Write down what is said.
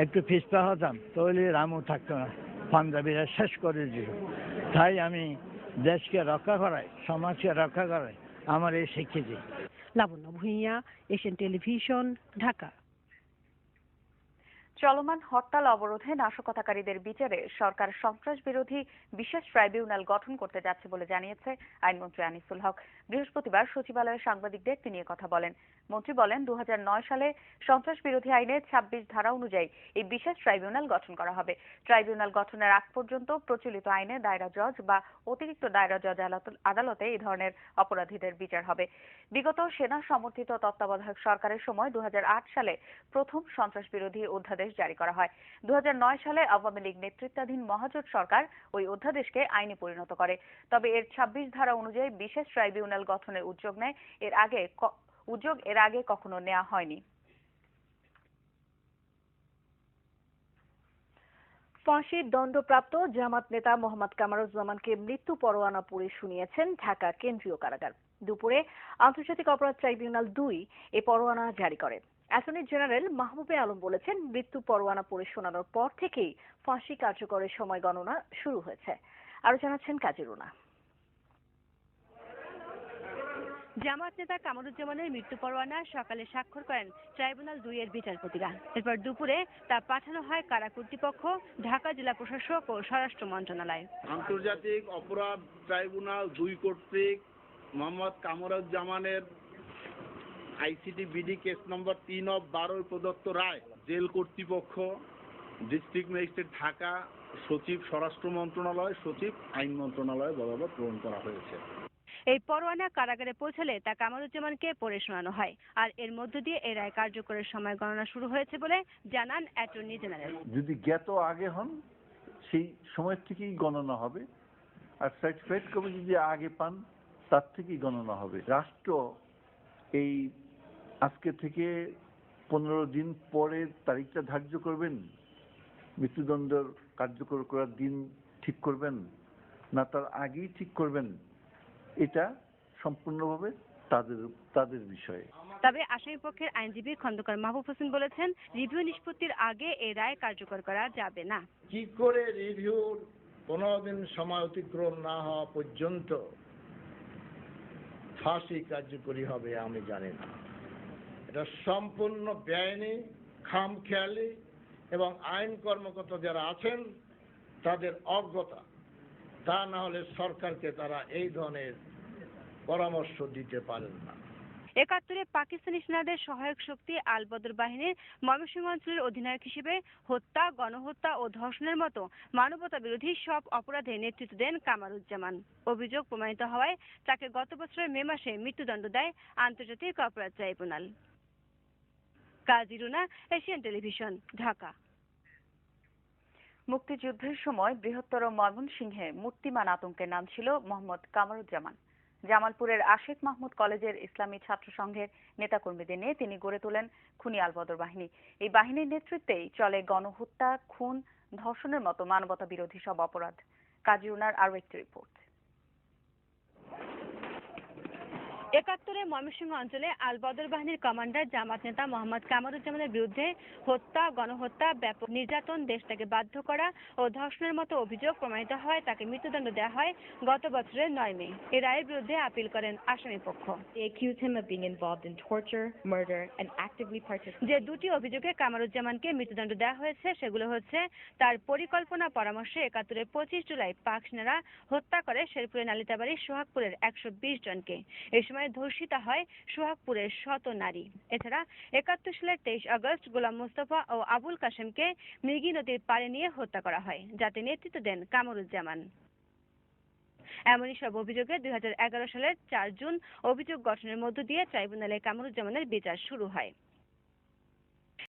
একটু পিছপা হতাম তাহলে রামও থাকতো না, পাঞ্জাবিরা শেষ করে দিল। তাই আমি দেশকে রক্ষা করাই, সমাজকে রক্ষা করাই আমার এই শিক্ষিত। লাবণ্য ভূঁইয়া, এশিয়ান টেলিভিশন, ঢাকা। চলমান হরতাল অবরোধে নাশকতাকারীদের বিচারে সরকার সন্ত্রাস বিরোধী বিশেষ ট্রাইব্যুনাল গঠন করতে যাচ্ছে বলে জানিয়েছে আইনমন্ত্রী আনিসুল হক। বৃহস্পতিবার সচিবালয়ে সাংবাদিকদের তিনি কথা বলেন। মন্ত্রী বলেন, 2009 সালে সন্ত্রাস বিরোধী আইনের 26 ধারা অনুযায়ী এই বিশেষ ট্রাইব্যুনাল গঠন করা হবে। ট্রাইব্যুনাল গঠনের আগ পর্যন্ত প্রচলিত আইনে দায়রা জজ বা অতিরিক্ত দায়রা জজ আদালতে এই ধরনের অপরাধীদের বিচার হবে। বিগত সেনা সমর্থিত তত্ত্বাবধায়ক সরকারের সময় 2008 সালে প্রথম সন্ত্রাস বিরোধী অধ্যাদেশ জারি করা হয়। 2009 সালে আওয়ামী লীগ নেতৃত্বাধীন মহাজোট সরকার ওই অধ্যাদেশকে আইনে পরিণত করে। তবে এর 26 ধারা অনুযায়ী বিশেষ ট্রাইব্যুনাল গঠনের উদ্যোগ নেয় এর আগে কখনো নেওয়া হয়নি। ফাঁসির দণ্ডপ্রাপ্ত জামাত নেতা মোহাম্মদ কামারুজ্জামানকে মৃত্যু পরোয়ানা পড়ে শুনিয়েছেন ঢাকা কেন্দ্রীয় কারাগার। দুপুরে আন্তর্জাতিক অপরাধ ট্রাইব্যুনাল 2 এ পরোয়ানা জারি করে। অ্যাটর্নি জেনারেল মাহবুবে আলম বলেছেন, মৃত্যু পরোয়ানা পড়ে শোনানোর পর থেকেই ফাঁসি কার্যকরের সময় গণনা শুরু হয়েছে। আরো জানাচ্ছেন কাজীরুনা। জামাত নেতা কামারুজ্জামানের মৃত্যু পরোয়ানা সকালে স্বাক্ষর করেন ট্রাইব্যুনাল 2 এর বিচারপতিরা। এরপর দুপুরে তা পাঠানো হয় কারা কর্তৃপক্ষ, ঢাকা জেলা প্রশাসক ও স্বরাষ্ট্র মন্ত্রণালয়। আন্তর্জাতিক অপরাধ ট্রাইব্যুনাল 2 কর্তৃক মোহাম্মদ কামারুজ্জামানের আইসিটি বিডি কেস নম্বর 3/12 প্রদত্ত রায় জেল কর্তৃপক্ষ, ডিস্ট্রিক্ট ম্যাজিস্ট্রেট ঢাকা, সচিব স্বরাষ্ট্র মন্ত্রণালয়, সচিব আইন মন্ত্রণালয় বরাবর গ্রহণ করা হয়েছে। এই পরোয়ানা কারাগারে পৌঁছালে তা কামারুজ্জামানকে পড়ে শোনানো হয়। আর এর মধ্য দিয়ে এই রায় কার্যকরের সময় গণনা শুরু হয়েছে বলে জানান অ্যাটর্নি জেনারেল। যদি জ্ঞাত আগে হন সেই সময় থেকেই গণনা হবে, আর সার্টিফাইড কপি যদি আগে পান তার থেকেই গণনা হবে। রাষ্ট্র এই আজকে থেকে 15 দিন পরে তারিখটা ধার্য করবেন, মৃত্যুদণ্ড কার্যকর করার দিন ঠিক করবেন না তার আগেই ঠিক করবেন, এটা সম্পূর্ণভাবে তাদের বিষয়ে। তবে আসামিপক্ষের আইনজীবী খন্দকার মাহবুব হোসেন বলেছেন, রিভিউ নিষ্পত্তির আগে এই রায় কার্যকর করা যাবে না। কি করে রিভিউর 15 দিন সময় অতিক্রম না হওয়া পর্যন্ত ফাঁসি কার্যকরী হবে আমি জানি না। এটা সম্পূর্ণ বেআইনি, খামখেয়ালি এবং আইন কর্মকর্তা যারা আছেন তাদের অজ্ঞতা। তা না হলে সরকারকে তারা এই ধরনের পরামর্শ দিতে পারেন না। 71-এ পাকিস্তানি সেনাদের সহায়ক শক্তি আল বদর বাহিনীর ময়মনসিংহ অঞ্চলের অধিনায়ক হিসেবে হত্যা, গণহত্যা ও ধর্ষণের মতো মানবতা বিরোধী সব অপরাধে নেতৃত্ব দেন কামারুজ্জামান। অভিযোগ প্রমাণিত হওয়ায় তাকে গত বছরের মে মাসে মৃত্যুদণ্ড দেয় আন্তর্জাতিক অপরাধ ট্রাইব্যুনাল। কাজীরুনা, এশিয়ান টেলিভিশন, ঢাকা। মুক্তিযুদ্ধের সময় বৃহত্তর ময়মনসিংহে মূর্তিমান আতঙ্কের নাম ছিল মোহাম্মদ কামারুজ্জামান। জামালপুরের আশিক মাহমুদ কলেজের ইসলামী ছাত্র সংঘের নেতাকর্মীদের নিয়ে তিনি গড়ে তোলেন খুনি আল বদর বাহিনী। এই বাহিনীর নেতৃত্বেই চলে গণহত্যা, খুন, ধর্ষণের মতো মানবতা বিরোধী সব অপরাধ। কাজীরুনার আরও একটি রিপোর্ট। 71-এ ময়মনসিংহ অঞ্চলে আল বদর বাহিনীর কমান্ডার জামাত নেতা মোহাম্মদ কামারুজ্জামানের বিরুদ্ধে হত্যা, গণহত্যা, ব্যাপক নির্যাতন, দেশটাকে বাধ্য করা ও ধর্ষণের মতো অভিযোগ প্রমাণিত হয় তাকে মৃত্যুদণ্ড দেওয়া হয় গত বছরের 9 মে। এই রায়ের বিরুদ্ধে আপিল করেন আসামিপক্ষ। যে দুটি অভিযোগে কামারুজ্জামানকে মৃত্যুদণ্ড দেওয়া হয়েছে সেগুলো হচ্ছে তার পরিকল্পনা পরামর্শে 71-এর 25 জুলাই পাক সেনারা হত্যা করে শেরপুরের নালিতাবাড়ির সোহাগপুরের 120 জনকে। এই সময় ধর্ষিতা হয় সোহাগপুরের শত নারী। এছাড়া 71 সালের 23 আগস্ট গোলাম মোস্তফা ও আবুল কাশেমকে মৃগী নদীর পাড়ে নিয়ে হত্যা করা হয়, যাতে নেতৃত্ব দেন কামারুজ্জামান। এমনই সব অভিযোগে 2011 সালের 4 জুন অভিযোগ গঠনের মধ্য দিয়ে ট্রাইব্যুনালে কামারুজ্জামানের বিচার শুরু হয়।